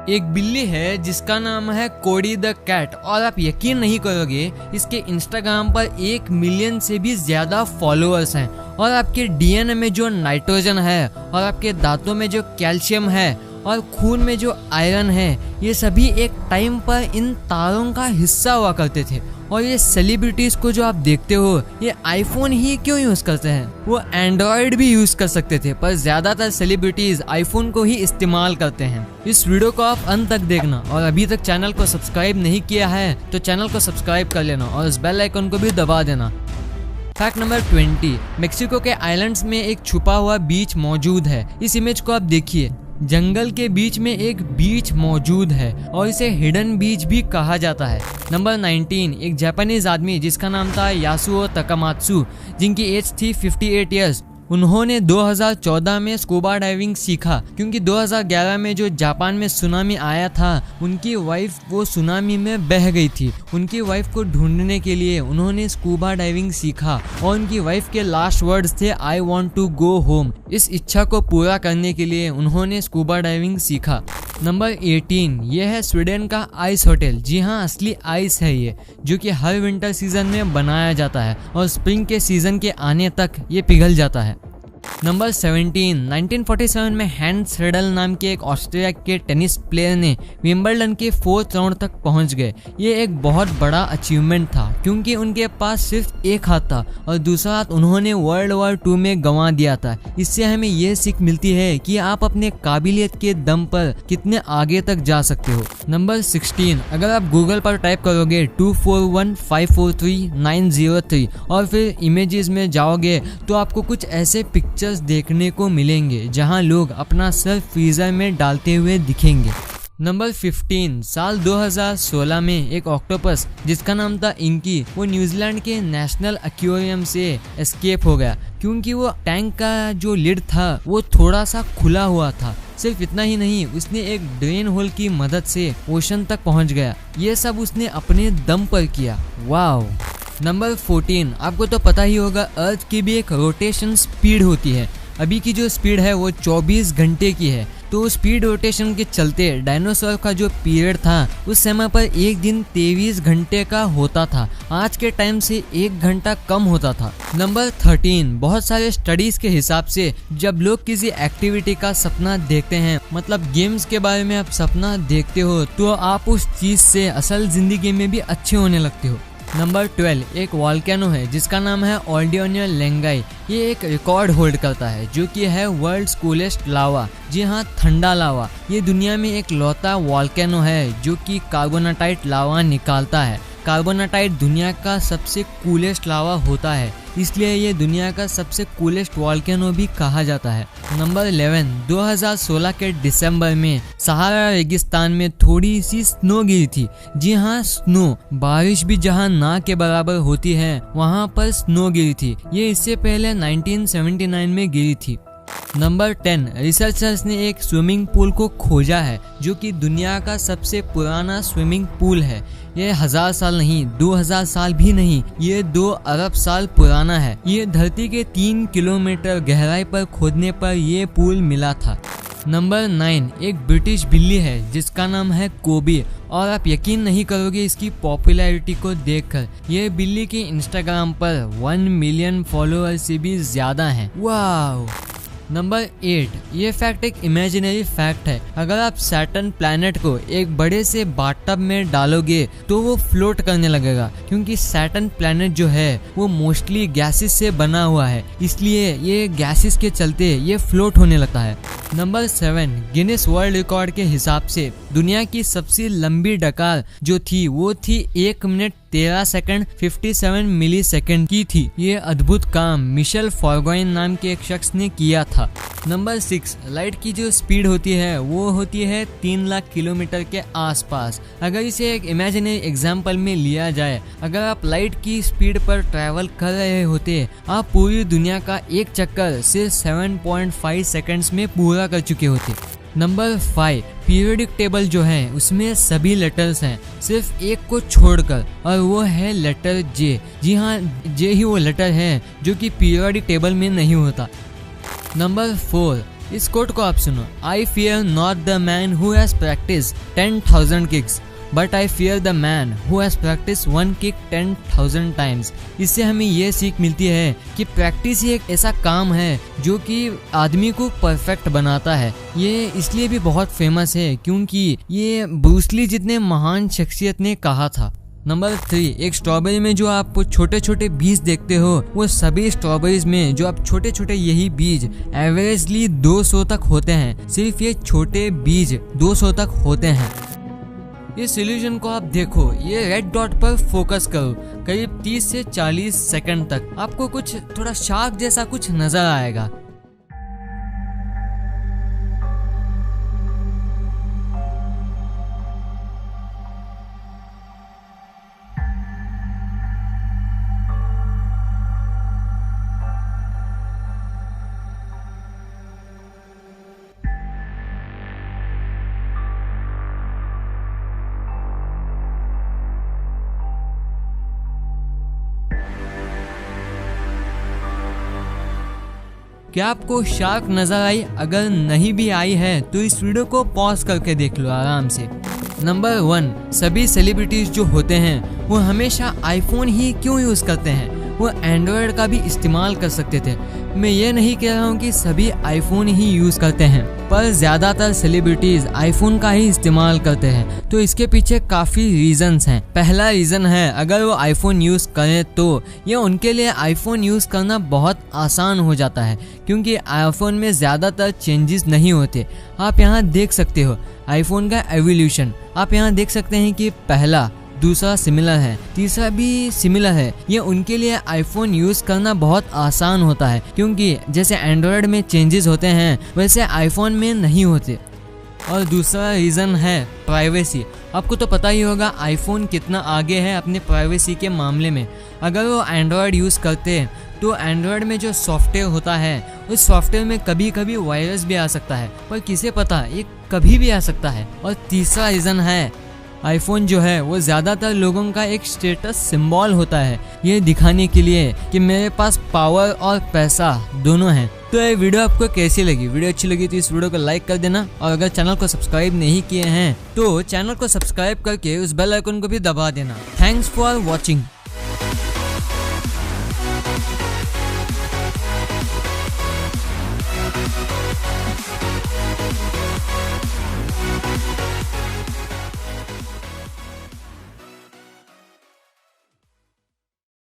एक बिल्ली है जिसका नाम है कोडी द कैट और आप यकीन नहीं करोगे इसके इंस्टाग्राम पर 1 मिलियन से भी ज्यादा फॉलोअर्स हैं। और आपके डीएनए में जो नाइट्रोजन है और आपके दांतों में जो कैल्शियम है और खून में जो आयरन है, ये सभी एक टाइम पर इन तारों का हिस्सा हुआ करते थे। और ये सेलिब्रिटीज को जो आप देखते हो ये आईफोन ही क्यों यूज करते हैं, वो एंड्रॉयड भी यूज कर सकते थे, पर ज्यादातर सेलिब्रिटीज आईफोन को ही इस्तेमाल करते हैं। इस वीडियो को आप अंत तक देखना और अभी तक चैनल को सब्सक्राइब नहीं किया है तो चैनल को सब्सक्राइब कर लेना और उस बेल आइकन को भी दबा देना। फैक्ट नंबर 20, मेक्सिको के आइलैंड्स में एक छुपा हुआ बीच मौजूद है। इस इमेज को आप देखिए, जंगल के बीच में एक बीच मौजूद है और इसे हिडन बीच भी कहा जाता है। नंबर 19, एक जापानीज आदमी जिसका नाम था यासुओ तकामात्सु, जिनकी एज थी 58 ईयर्स। उन्होंने 2014 में स्कूबा डाइविंग सीखा क्योंकि 2011 में जो जापान में सुनामी आया था उनकी वाइफ वो सुनामी में बह गई थी। उनकी वाइफ को ढूंढने के लिए उन्होंने स्कूबा डाइविंग सीखा और उनकी वाइफ के लास्ट वर्ड्स थे I want to go home. इस इच्छा को पूरा करने के लिए उन्होंने स्कूबा डाइविंग सीखा। नंबर 18, ये है स्वीडन का आइस होटल। जी हाँ, असली आइस है ये, जो कि हर विंटर सीजन में बनाया जाता है और स्प्रिंग के सीजन के आने तक ये पिघल जाता है। नंबर 17, 1947 में हैंस रिडल नाम के एक ऑस्ट्रेलिया के टेनिस प्लेयर ने विंबलडन के 4th राउंड तक पहुंच गए। ये एक बहुत बड़ा अचीवमेंट था क्योंकि उनके पास सिर्फ एक हाथ था और दूसरा हाथ उन्होंने वर्ल्ड वॉर 2 में गंवा दिया था। इससे हमें ये सीख मिलती है कि आप अपने काबिलियत के दम पर कितने आगे तक जा सकते हो। नंबर 16, अगर आप गूगल पर टाइप करोगे 241543 और फिर इमेजेस में जाओगे तो आपको कुछ ऐसे पिक्चर्स देखने को मिलेंगे जहां लोग अपना सर फ्रीजर में डालते हुए दिखेंगे। नंबर 15, साल 2016 में एक ऑक्टोपस जिसका नाम था इंकी, वो न्यूजीलैंड के नेशनल एक्वेरियम से एस्केप हो गया क्योंकि वो टैंक का जो लिड था वो थोड़ा सा खुला हुआ था। सिर्फ इतना ही नहीं, उसने एक ड्रेन होल की मदद से ओशन तक पहुंच गया। ये सब उसने अपने दम पर किया। वाओ। नंबर 14, आपको तो पता ही होगा अर्थ की भी एक रोटेशन स्पीड होती है। अभी की जो स्पीड है वो 24 घंटे की है। तो स्पीड रोटेशन के चलते डायनासोर का जो पीरियड था उस समय पर एक दिन 23 घंटे का होता था। आज के टाइम से 1 घंटा कम होता था। नंबर 13, बहुत सारे स्टडीज के हिसाब से जब लोग किसी एक्टिविटी का सपना देखते हैं, मतलब गेम्स के बारे में आप सपना देखते हो, तो आप उस चीज से असल जिंदगी में भी अच्छे होने लगते हो। नंबर 12, एक वॉल्केनो है जिसका नाम है ओल्डियोनियो लेंगाई। ये एक रिकॉर्ड होल्ड करता है जो कि है वर्ल्ड्स कूलेस्ट लावा। जी हाँ, ठंडा लावा। ये दुनिया में एक लौता वॉल्केनो है जो कि कार्बोनाटाइट लावा निकालता है। कार्बोनाटाइट दुनिया का सबसे कूलेस्ट लावा होता है, इसलिए ये दुनिया का सबसे कूलेस्ट वॉल्केनो भी कहा जाता है। नंबर 11, 2016 के दिसंबर में सहारा रेगिस्तान में थोड़ी सी स्नो गिरी थी। जी हाँ, स्नो, बारिश भी जहाँ ना के बराबर होती है वहाँ पर स्नो गिरी थी। ये इससे पहले 1979 में गिरी थी। नंबर 10, रिसर्चर्स ने एक स्विमिंग पूल को खोजा है जो कि दुनिया का सबसे पुराना स्विमिंग पूल है। ये 1000 साल नहीं, 2000 साल भी नहीं, ये 2 अरब साल पुराना है। ये धरती के 3 किलोमीटर गहराई पर खोदने पर ये पूल मिला था। नंबर 9, एक ब्रिटिश बिल्ली है जिसका नाम है कोबी और आप यकीन नहीं करोगे इसकी पॉपुलैरिटी को देखकर। ये बिल्ली के इंस्टाग्राम पर 1 मिलियन फॉलोअर से भी ज्यादा हैं। वाओ। नंबर 8, ये फैक्ट एक इमेजिनरी फैक्ट है। अगर आप सैटर्न प्लैनेट को एक बड़े से बाथटब में डालोगे तो वो फ्लोट करने लगेगा क्योंकि सैटर्न प्लैनेट जो है वो मोस्टली गैसेस से बना हुआ है, इसलिए ये गैसेस के चलते ये फ्लोट होने लगता है। नंबर 7, गिनेस वर्ल्ड रिकॉर्ड के हिसाब से दुनिया की सबसे लंबी डकार जो थी वो थी 1 मिनट 13 सेकंड 57 मिली सेकंड की थी। ये अद्भुत काम मिशेल फॉरगॉइन नाम के एक शख्स ने किया था। नंबर 6, लाइट की जो स्पीड होती है वो होती है 3 लाख किलोमीटर के आसपास। अगर इसे एक इमेजिनरी एग्जाम्पल में लिया जाए, अगर आप लाइट की स्पीड पर ट्रैवल कर रहे होते, आप पूरी दुनिया का एक चक्कर सिर्फ 7.5 सेकंड्स में पूरा कर चुके होते। नंबर 5, पीरियोडिक टेबल जो है उसमें सभी लेटर्स हैं सिर्फ एक को छोड़कर और वो है लेटर जे। जी हाँ, जे ही वो लेटर है जो कि पीरियोडिक टेबल में नहीं होता। नंबर 4, इस कोट को आप सुनो, I fear not the man who has practice 10,000 kicks but I fear the man who has practice 1 kick 10,000 times. इससे हमें ये सीख मिलती है कि प्रैक्टिस ही एक ऐसा काम है जो कि आदमी को परफेक्ट बनाता है। ये इसलिए भी बहुत फेमस है क्योंकि ये ब्रूस ली जितने महान शख्सियत ने कहा था। नंबर 3, एक स्ट्रॉबेरी में जो आप छोटे छोटे बीज देखते हो, वो सभी स्ट्रॉबेरीज में जो आप छोटे छोटे यही बीज एवरेजली 200 तक होते हैं। सिर्फ ये छोटे बीज 200 तक होते हैं। इस इल्यूजन को आप देखो, ये रेड डॉट पर फोकस करो करीब 30 से 40 सेकंड तक, आपको कुछ थोड़ा शार्क जैसा कुछ नजर आएगा। क्या आपको शार्क नजर आई? अगर नहीं भी आई है तो इस वीडियो को पॉज करके देख लो आराम से। नंबर 1, सभी सेलिब्रिटीज जो होते हैं वो हमेशा आईफोन ही क्यों यूज करते हैं? वो एंड्रॉयड का भी इस्तेमाल कर सकते थे। मैं ये नहीं कह रहा हूँ कि सभी आईफोन ही यूज करते हैं, पर ज्यादातर सेलिब्रिटीज आईफोन का ही इस्तेमाल करते हैं। तो इसके पीछे काफी रीजंस हैं। पहला रीजन है, अगर वो आईफोन यूज करें तो ये उनके लिए आईफोन यूज करना बहुत आसान हो जाता है क्योंकि आईफोन में ज्यादातर चेंजेस नहीं होते। आप यहाँ देख सकते हो आईफोन का एवोल्यूशन। आप यहाँ देख सकते हैं कि पहला, दूसरा सिमिलर है, तीसरा भी सिमिलर है। ये उनके लिए आईफोन यूज करना बहुत आसान होता है क्योंकि जैसे एंड्रॉयड में चेंजेस होते हैं वैसे आईफोन में नहीं होते। और दूसरा रीज़न है प्राइवेसी। आपको तो पता ही होगा आईफोन कितना आगे है अपने प्राइवेसी के मामले में। अगर वो एंड्रॉयड यूज़ करते हैं तो एंड्रॉयड में जो सॉफ्टवेयर होता है उस सॉफ्टवेयर में कभी कभी वायरस भी आ सकता है, पर किसे पता, ये कभी भी आ सकता है। और तीसरा रीज़न है, आईफोन जो है वो ज़्यादातर लोगों का एक स्टेटस सिंबल होता है, ये दिखाने के लिए कि मेरे पास पावर और पैसा दोनों हैं। तो ये वीडियो आपको कैसी लगी? वीडियो अच्छी लगी तो इस वीडियो को लाइक कर देना, और अगर चैनल को सब्सक्राइब नहीं किए हैं तो चैनल को सब्सक्राइब करके उस बेल आइकन को भी दबा देना। Thanks for watching.